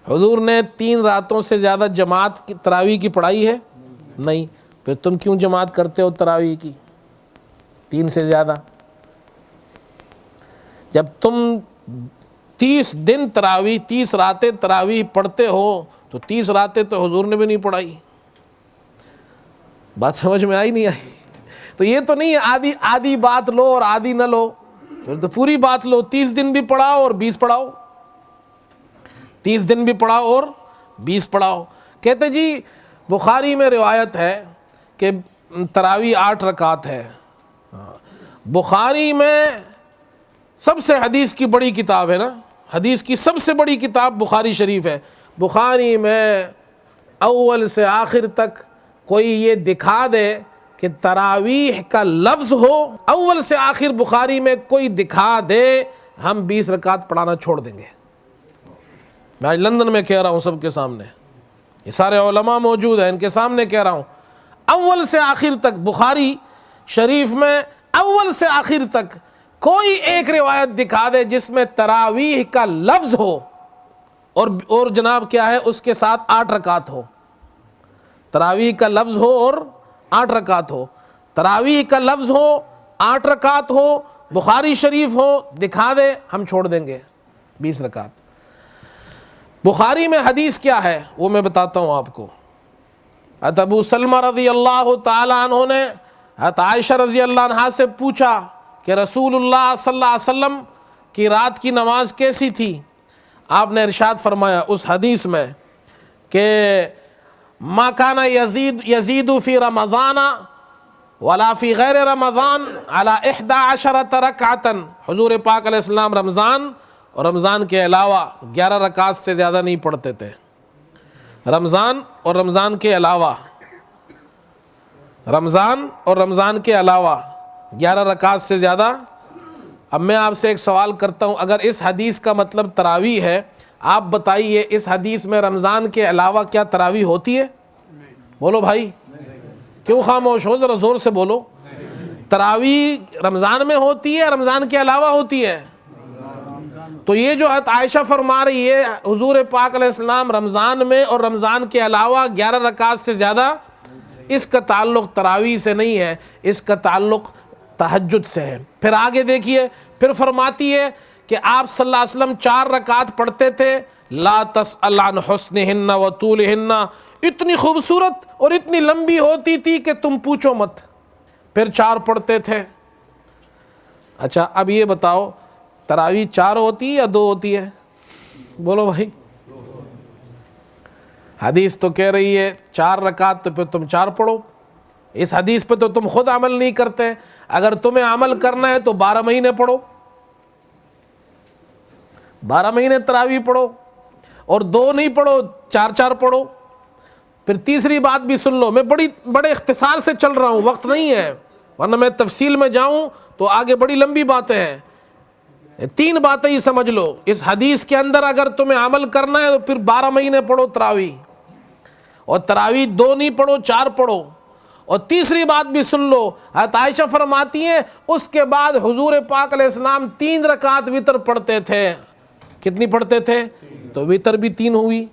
حضور نے 3 راتوں سے زیادہ جماعت کی تراویح کی پڑھائی ہے؟ نہیں. پھر تم کیوں جماعت کرتے ہو تراویح کی 3 سے زیادہ؟ جب تم 30 دن تراویح 30 راتیں تراویح پڑھتے ہو تو 30 راتیں تو حضور نے بھی نہیں پڑھائی. بات سمجھ میں آئی نہیں آئی؟ تو یہ تو نہیں ہے آدھی بات لو اور آدھی نہ لو، پھر تو پوری بات لو. 30 دن بھی پڑھاؤ اور 20 پڑھاؤ، 30 دن بھی پڑھاؤ اور 20 پڑھاؤ. کہتے جی بخاری میں روایت ہے کہ تراویح 8 رکعت ہے. بخاری میں سب سے حدیث کی بڑی کتاب ہے نا، حدیث کی سب سے بڑی کتاب بخاری شریف ہے. بخاری میں اول سے آخر تک کوئی یہ دکھا دے کہ تراویح کا لفظ ہو، اول سے آخر بخاری میں کوئی دکھا دے، ہم 20 رکعت پڑھانا چھوڑ دیں گے. میں آج لندن میں کہہ رہا ہوں سب کے سامنے، یہ سارے علماء موجود ہیں، ان کے سامنے کہہ رہا ہوں، اول سے آخر تک بخاری شریف میں اول سے آخر تک کوئی ایک روایت دکھا دے جس میں تراویح کا لفظ ہو اور جناب کیا ہے اس کے ساتھ 8 رکعت ہو. تراویح کا لفظ ہو اور 8 رکعت ہو، تراویح کا لفظ ہو 8 رکعت ہو، بخاری شریف ہو، دکھا دے، ہم چھوڑ دیں گے 20 رکعت. بخاری میں حدیث کیا ہے وہ میں بتاتا ہوں آپ کو. حضرت ابو سلمہ رضی اللہ تعالی عنہ نے حضرت عائشہ رضی اللہ عنہا سے پوچھا کہ رسول اللہ صلی اللہ علیہ وسلم کی رات کی نماز کیسی تھی؟ آپ نے ارشاد فرمایا اس حدیث میں کہ ما کان یزید فی رمضان ولا فی غیر رمضان علی 11 رکعتا. حضور پاک علیہ السلام رمضان اور رمضان کے علاوہ 11 رکعت سے زیادہ نہیں پڑھتے تھے. رمضان اور رمضان کے علاوہ 11 رکعت سے زیادہ. اب میں آپ سے ایک سوال کرتا ہوں، اگر اس حدیث کا مطلب تراویح ہے، آپ بتائیے اس حدیث میں رمضان کے علاوہ کیا تراویح ہوتی ہے؟ بولو بھائی، کیوں خاموش ہو؟ ذرا زور سے بولو. تراویح رمضان میں ہوتی ہے، رمضان کے علاوہ ہوتی ہے؟ تو یہ جو حضرت عائشہ فرما رہی ہے حضور پاک علیہ السلام رمضان میں اور رمضان کے علاوہ 11 رکعت سے زیادہ، اس کا تعلق تراویح سے نہیں ہے، اس کا تعلق تہجد سے ہے. پھر آگے دیکھیے، پھر فرماتی ہے کہ آپ صلی اللہ علیہ وسلم 4 رکعت پڑھتے تھے. لا تسأل عن حسنہن وطولہن، اتنی خوبصورت اور اتنی لمبی ہوتی تھی کہ تم پوچھو مت. پھر 4 پڑھتے تھے. اچھا اب یہ بتاؤ تراویح 4 ہوتی ہے یا 2 ہوتی ہے؟ بولو بھائی. حدیث تو کہہ رہی ہے 4 رکعت، تو پھر تم 4 پڑھو. اس حدیث پہ تو تم خود عمل نہیں کرتے. اگر تمہیں عمل کرنا ہے تو 12 مہینے پڑھو، 12 مہینے تراویح پڑھو، اور 2 نہیں پڑھو، 4 پڑھو. پھر تیسری بات بھی سن لو، میں بڑے اختصار سے چل رہا ہوں، وقت نہیں ہے، ورنہ میں تفصیل میں جاؤں تو آگے بڑی لمبی باتیں ہیں. 3 باتیں ہی سمجھ لو. اس حدیث کے اندر اگر تمہیں عمل کرنا ہے تو پھر 12 مہینے پڑھو تراویح، اور تراویح 2 نہیں پڑھو، 4 پڑھو. اور تیسری بات بھی سن لو، حضرت عائشہ فرماتی ہیں اس کے بعد حضور پاک علیہ السلام 3 رکعت وتر پڑھتے تھے. کتنی پڑھتے تھے؟ تو وتر بھی 3 ہوئی.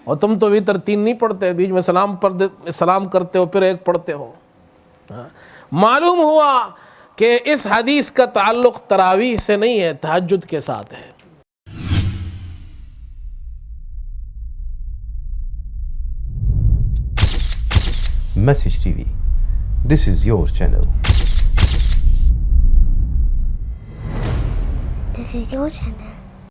اور تم تو وتر 3 نہیں پڑھتے، بیچ میں سلام کرتے ہو پھر 1 پڑھتے ہو. معلوم ہوا کہ اس حدیث کا تعلق تراویح سے نہیں ہے، تہجد کے ساتھ ہے. Message TV. This is your channel. This is your channel.